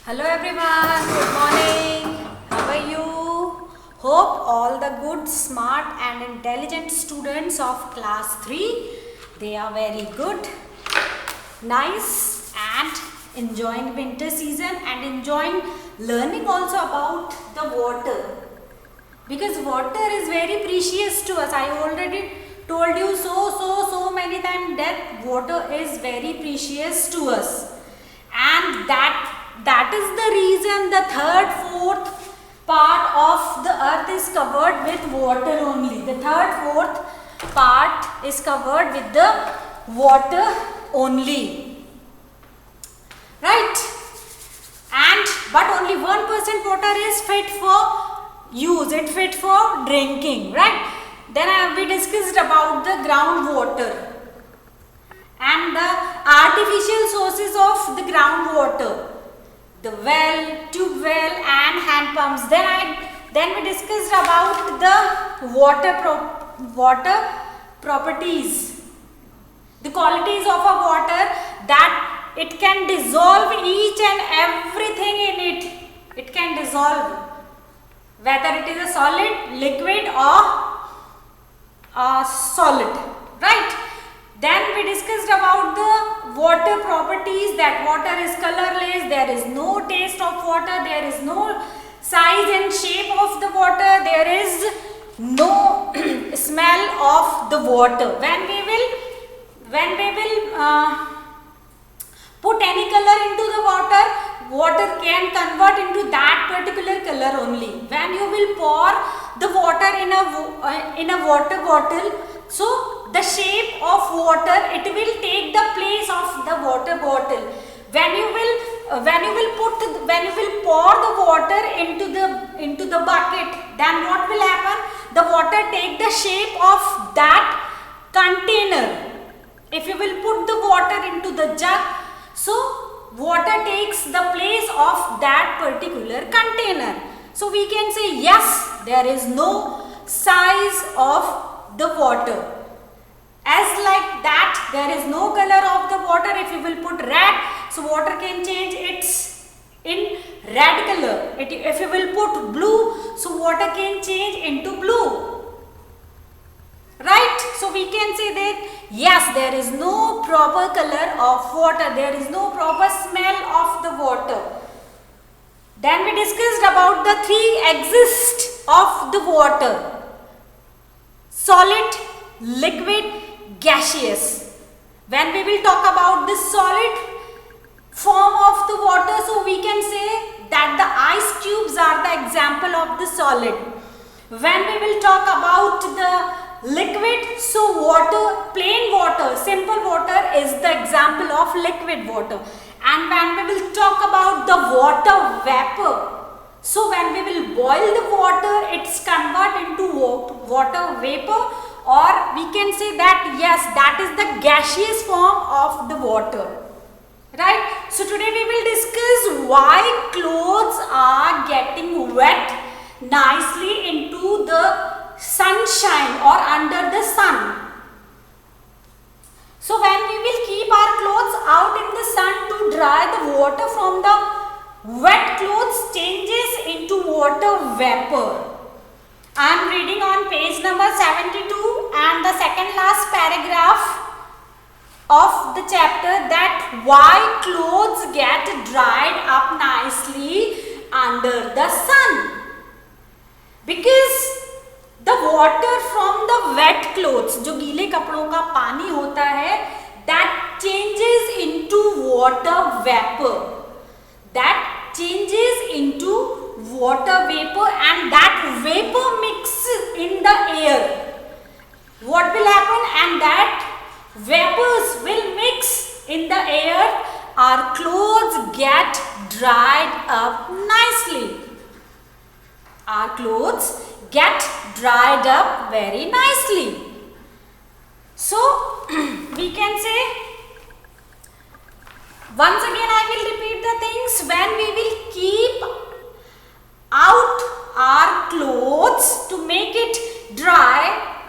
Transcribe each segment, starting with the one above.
Hello everyone, good morning. How are you? Hope all the good, smart and intelligent students of class 3, they are very good, nice and enjoying winter season and enjoying learning also about the water. Because water is very precious to us. I already told you so many times that water is very precious to us. And that is the reason the third, fourth part of the earth is covered with water only. The third, fourth part is covered with the water only. Right? And but only 1% water is fit for use, it fit for drinking, right? Then we discussed about the groundwater and the artificial sources of the groundwater, the well, tube well and hand pumps. Then we discussed about the water properties, the qualities of a water, that it can dissolve each and everything in it. It can dissolve whether it is a solid, liquid or a solid, right? Then we discussed about the water properties, that water is colorless, there is no taste of water, there is no size and shape of the water, there is no smell of the water. When we will put any color into the water, water can convert into that particular color only. When you will pour the water in a water bottle, so the shape of water, it will take the place of the water bottle. When you will pour the water into the bucket, then what will happen? The water take the shape of that container. If you will put the water into the jug, so water takes the place of that particular container. So we can say yes, there is no size of the water. As like that, there is no color of the water. If you will put red, so water can change its in red color. If you will put blue, so water can change into blue. Right? So we can say that yes, there is no proper color of water. There is no proper smell of the water. Then we discussed about the three exists of the water: solid, liquid, gaseous. When we will talk about the solid form of the water, so we can say that the ice cubes are the example of the solid. When we will talk about the liquid, so water, plain water, simple water is the example of liquid water. And when we will talk about the water vapor, so when we will boil the water, it's convert into water vapor, or we can say that yes, that is the gaseous form of the water. Right? So today we will discuss why clothes are getting wet nicely into the sunshine or under the sun. So when we will keep our clothes out in the sun to dry, the water from the wet clothes changes into water vapor. I am reading on page number 72 and the second last paragraph of the chapter, that why clothes get dried up nicely under the sun. Because the water from the wet clothes, जो गीले कपड़ों का पानी होता है, that changes into water vapor. That changes into water vapor, and that vapor mixes in the air. What will happen? And that vapors will mix in the air. Our clothes get dried up nicely. Our clothes get dried up very nicely. So we can say, once again I will repeat the things. When we will keep out our clothes to make it dry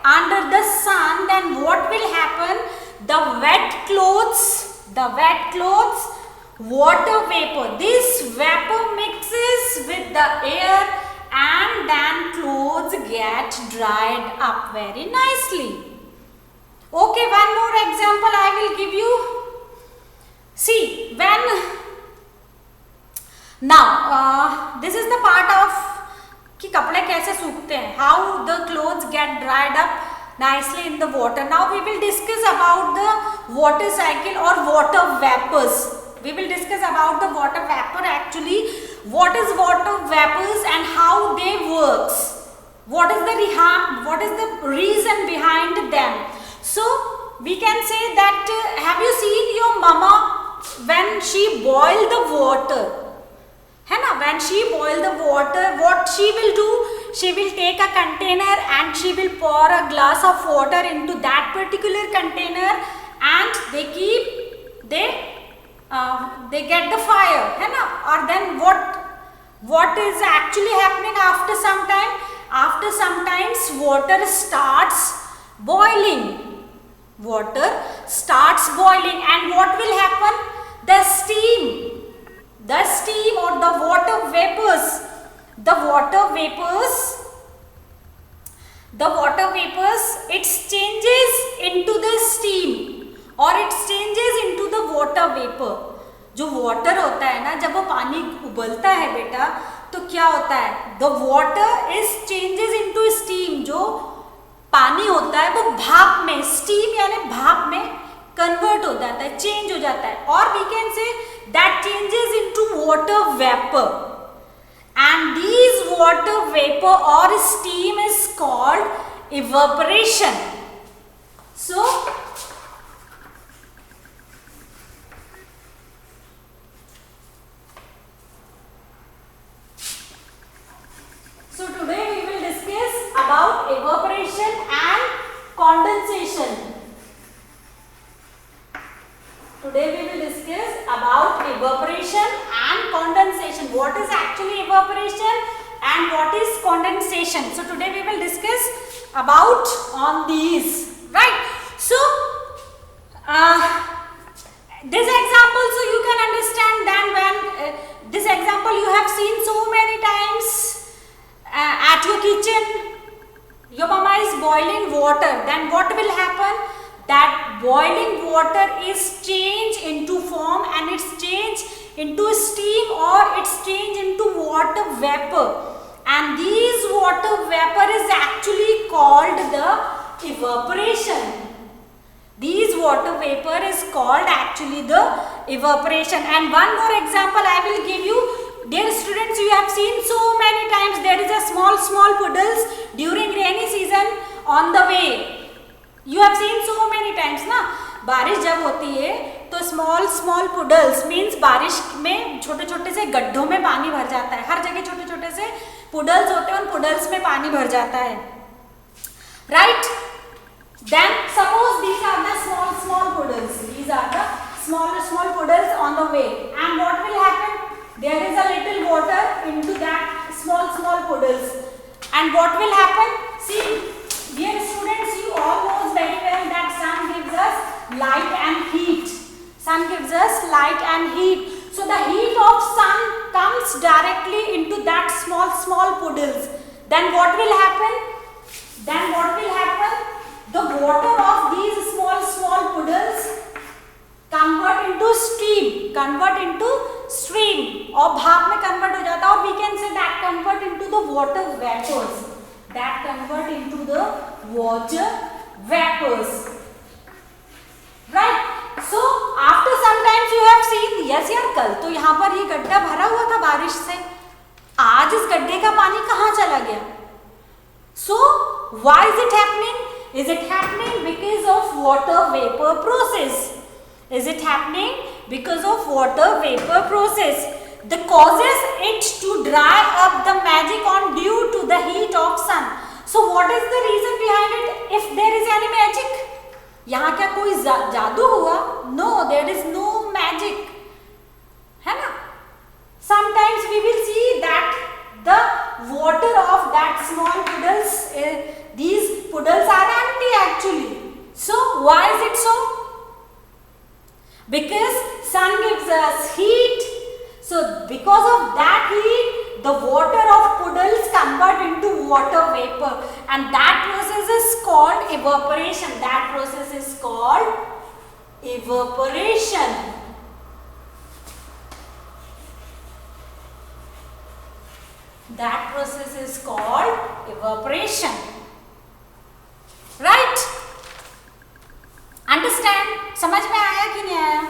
under the sun, then what will happen? The wet clothes water vapor. This vapor mixes with the air and then clothes get dried up very nicely. Okay, one more example I will give you. See, when now this is the part of कि कपड़े कैसे सूखते हैं, how the clothes get dried up nicely in the water. Now we will discuss about the water cycle or water vapors. We will discuss about the water vapor actually. What is water vapors and how they works? What is the reason behind them? So we can say that have you seen your mama when she boil the water? है ना, when she boil the water, what she will do? She will take a container and she will pour a glass of water into that particular container and they get the fire, है ना. Or then what is actually happening after some time? After sometimes water starts boiling. Water starts boiling and what will happen? The steam or the water vapors, it changes into the steam or it changes into the water vapor. जो water होता है ना, जब वो पानी उबलता है बेटा, तो क्या होता है? The water is changes into steam. जो पानी होता है वो भाप में, steam यानी भाप में कन्वर्ट हो जाता है, चेंज हो जाता है. और we can say that changes into water vapour and these water vapour or steam is called evaporation. So today we will discuss about evaporation and condensation. Today we will discuss about evaporation and condensation. What is actually evaporation and what is condensation? So today we will discuss about on these, right? So this example, so you can understand then when this example you have seen so many times at your kitchen. Your mama is boiling water, then what will happen? That boiling water is changed into form and it's changed into steam or it's changed into water vapor, and these water vapor is actually called the evaporation. These water vapor is called actually the evaporation. And one more example I will give you. Dear students, you have seen so many times there is a small puddles during rainy season on the way. You have seen so many times ना, बारिश जब होती है तो small puddles means बारिश में छोटे छोटे से गड्ढों में पानी भर जाता है. हर जगह छोटे छोटे से puddles होते हैं, उन puddles में पानी भर जाता है, right? Then suppose these are the small puddles. These are the small puddles on the way, and what will happen? There is a little water into that small puddles, and what will happen? See, dear students, you all knows very well that sun gives us light and heat. Sun gives us light and heat. So the heat of sun comes directly into that small puddles. Then what will happen? The water of these small puddles convert into stream और भाप में convert हो जाता है, और we can say that convert into the water vapors. That convert into the water vapors, right? So after sometimes you have seen, yes यार, कल तो यहाँ पर ये गड्ढा भरा हुआ था बारिश से, आज इस गड्ढे का पानी कहाँ चला गया? So why is it happening? Is it happening because of water vapor process? Is it happening because of water vapor process? The causes it to dry up the magic on due to the heat of sun. So what is the reason behind it? If there is any magic, यहाँ क्या कोई जादू हुआ? No, there is no magic, है ना? Sometimes we will see that the water of that small puddles, these puddles are empty actually. So why is it so? Because sun gives produces heat. So because of that heat, the water of puddles convert into water vapor, and that process is called evaporation. That process is called evaporation. That process is called evaporation. Right? Understand? समझ में आया कि नहीं आया?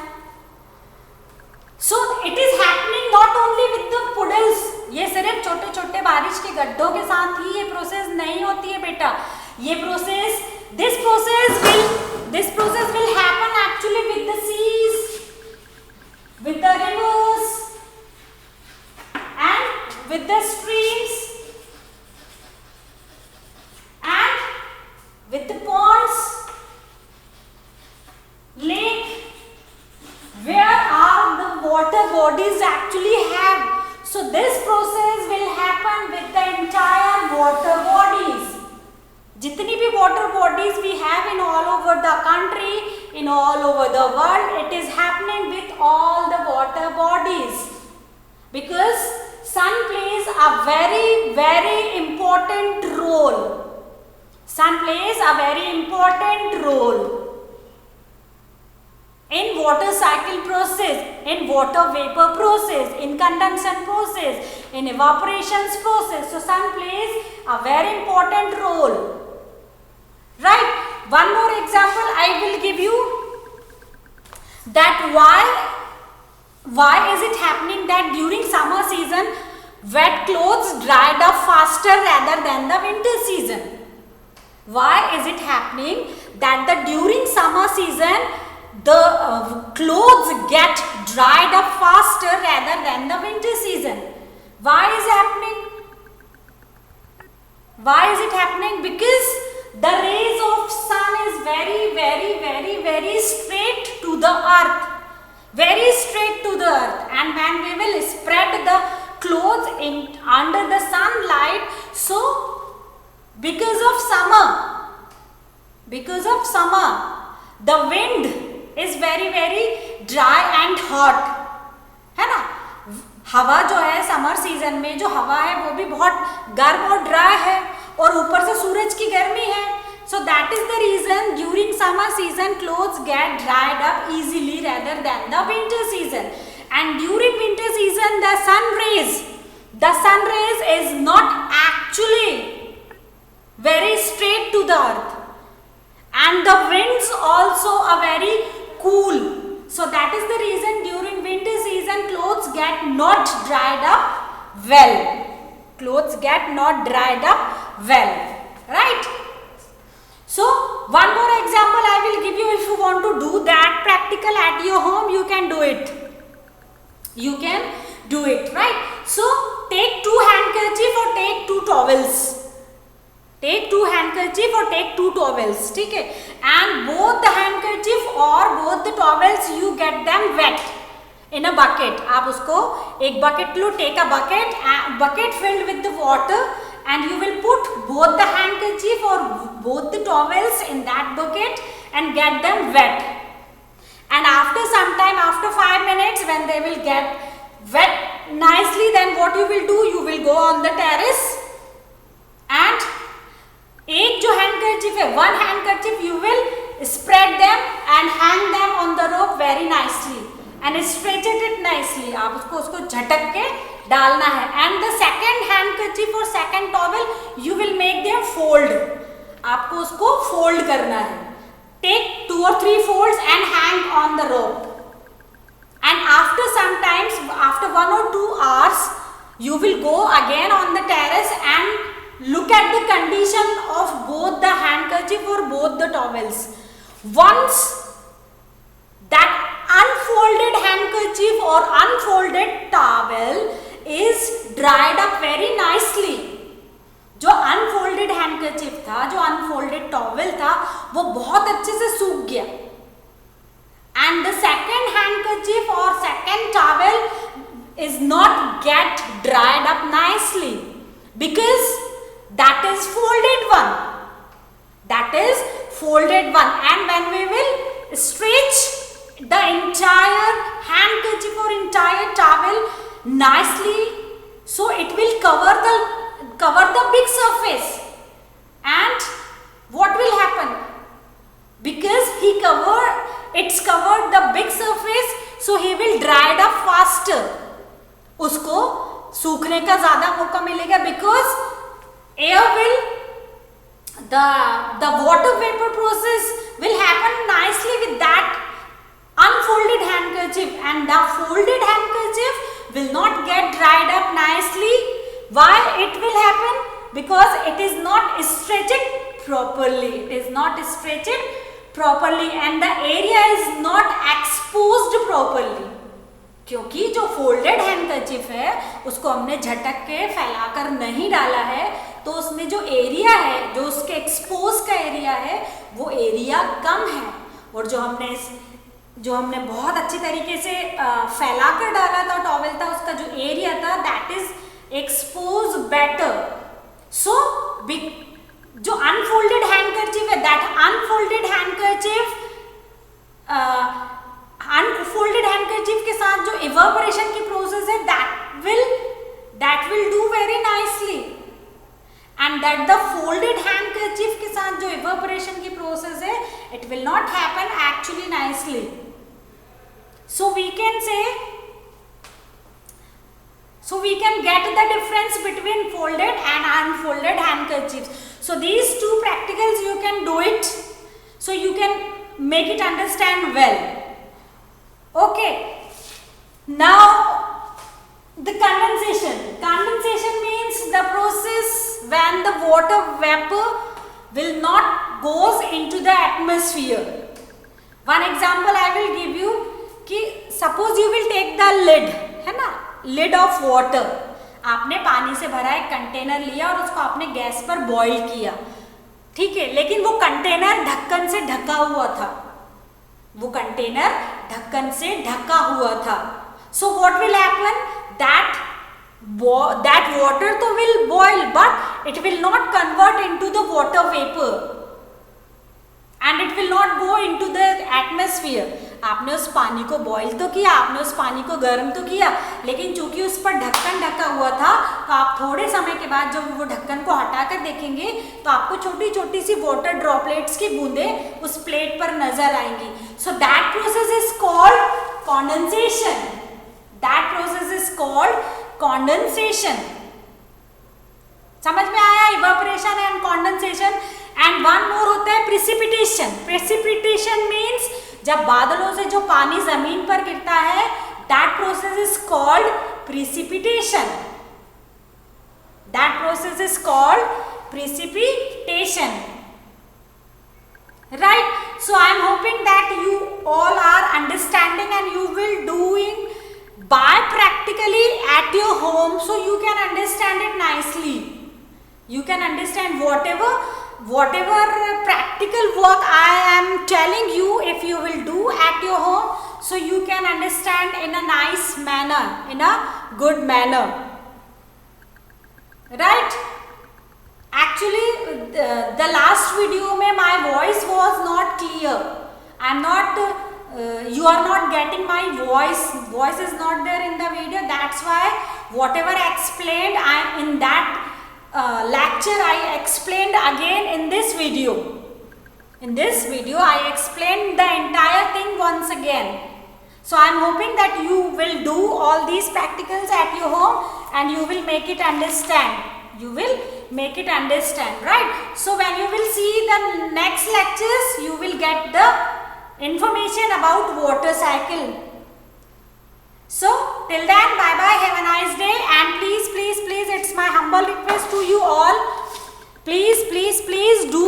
So it is happening not only with the puddles. ये सिर्फ छोटे छोटे बारिश के गड्ढों के साथ ही ये प्रोसेस नहीं होती है बेटा. ये process, this process will happen actually with the seas, with the rivers, and with the streams, and with the ponds, lake, where are the water bodies actually have. So this process will happen with the entire water bodies. जितनी भी water bodies we have in all over the country, in all over the world, it is happening with all the water bodies. Because sun plays a very, very important role. Sun plays a very important role in water cycle process, in water vapor process, in condensation process, in evaporations process. So sun plays a very important role. Right? One more example I will give you, that why is it happening that during summer season wet clothes dried up faster rather than the winter season? Why is it happening that during summer season the clothes get dried up faster rather than the winter season? Why is it happening? Why is it happening? Because the rays of sun is very, very, very, very straight to the earth. Very straight to the earth. And when we will spread the clothes under the sunlight, so because of summer, the wind is very, very dry and hot. है ना? हवा जो है summer season में जो हवा है वो भी बहुत गर्म और ड्राई है, और ऊपर से सूरज की गर्मी है. So that is the reason during summer season clothes get dried up easily rather than the winter season. And during winter season the sun rays is not actually very straight to the earth, and the winds also are very cool. So that is the reason during winter season clothes get not dried up well. Clothes get not dried up well. Right? So one more example I will give you. If you want to do that practical at your home, you can do it. You can do it, right? So take two handkerchief or take two towels. Take two handkerchief or take two towels, ठीक है? And both the handkerchief or both the towels you get them wet in a bucket. आप उसको एक bucket low, take a bucket filled with the water, and you will put both the handkerchief or both the towels in that bucket and get them wet. And after some time, after 5 minutes, when they will get wet nicely, then what you will do? You will go on the terrace, and एक जो handkerchief है, one handkerchief you will spread them and hang them on the rope very nicely and stretch it nicely. आप उसको झटक के डालना है. And the second handkerchief or second towel you will make them fold. आपको उसको fold करना है. Take 2 or 3 folds and hang on the rope. And after sometimes, after 1 or 2 hours, you will go again on the terrace and look at the condition of both the handkerchief or both the towels. Once that unfolded handkerchief or unfolded towel is dried up very nicely. जो unfolded handkerchief था, जो unfolded towel था, वो बहुत अच्छे से सूख गया. एंड द सेकेंड हैंडकरचीफ और second towel is not get dried up nicely because that is folded one. That is folded one. And when we will stretch the entire handkerchief nicely, so it will cover the big surface. And what will happen? Because it's covered the big surface, so he will dry it up faster. उसको सूखने का ज्यादा मौका मिलेगा, because air will, the water vapor process will happen nicely with that unfolded handkerchief, and the folded handkerchief will not get dried up nicely. Why it will happen? Because it is not stretched properly. It is not stretched properly, and the area is not exposed properly. क्योंकि जो folded handkerchief है उसको हमने झटक के फैलाकर नहीं डाला है, तो उसमें जो एरिया है, जो उसके एक्सपोज का एरिया है, वो एरिया कम है। और जो हमने बहुत अच्छी तरीके से फैलाकर डाला था टॉवेल था, उसका जो एरिया था दैट इज एक्सपोज बेटर। सो जो अनफोल्डेड हैंडकरचीफ है, that unfolded handkerchief unfolded handkerchief के साथ जो इवेपोरेशन की प्रोसेस है that will do very nicely, and that the folded handkerchief के साथ जो इवेपोरेशन की प्रोसेस है it will not happen actually nicely. So we can get the difference between folded and unfolded handkerchiefs. So these two practicals you can do it, so you can make it understand well. Okay. Now the condensation. Condensation means the process when the water vapor will not goes into the atmosphere. One example I will give you. कि suppose you will take the lid, है ना, lid of water. आपने पानी से भरा एक container लिया और उसको आपने गैस पर बॉईल किया, ठीक है, लेकिन वो कंटेनर ढक्कन से ढका हुआ था, वो कंटेनर ढक्कन से ढका हुआ था। So what will happen? That water तो will boil but it will not convert into the water vapour and it will not go into the atmosphere. आपने उस पानी को बॉईल तो किया, आपने उस पानी को गर्म तो किया, लेकिन चूंकि उस पर ढक्कन ढका हुआ था, तो आप थोड़े समय के बाद जब वो ढक्कन को हटाकर देखेंगे तो आपको छोटी छोटी सी वाटर ड्रॉपलेट्स की बूंदें उस प्लेट पर नजर आएंगी। So that process is called condensation. That process is called condensation. समझ में आया? Evaporation and condensation. And one more होता है प्रेसिपिटेशन। प्रेसिपिटेशन मीन्स जब बादलों से जो पानी जमीन पर गिरता है, that process is called precipitation. That process is called precipitation, right? So I am hoping that you all are understanding and you will doing by practically at your home, so you can understand it nicely. You can understand whatever practical work I am telling you, if you will do at your home, so you can understand in a nice manner, in a good manner, right? Actually the last video mein my voice was not clear. I am not you are not getting my voice is not there in the video. That's why whatever I explained in that lecture I explained again in this video. In this video I explained the entire thing once again. So I am hoping that you will do all these practicals at your home and you will make it understand. You will make it understand, right? So when you will see the next lectures, you will get the information about water cycle. So till then, bye bye, have a nice day, and please it's my humble request to you all, please do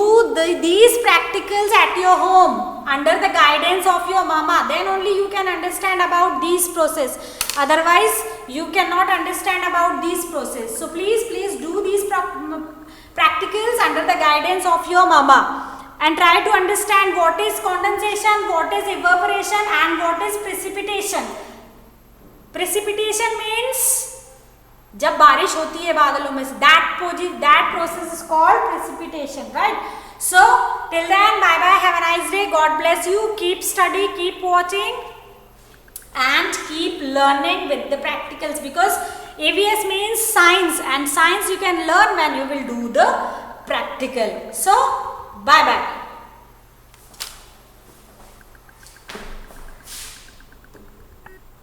these practicals at your home under the guidance of your mama. Then only you can understand about these process, otherwise you cannot understand about these process. So please do these practicals under the guidance of your mama and try to understand what is condensation, what is evaporation and what is precipitation. Precipitation means जब बारिश होती है बादलों में से, that process is called precipitation, right? So till then, bye bye, have a nice day, God bless you, keep study, keep watching, and keep learning with the practicals, because AVS means science, and science you can learn when you will do the practical. So bye bye.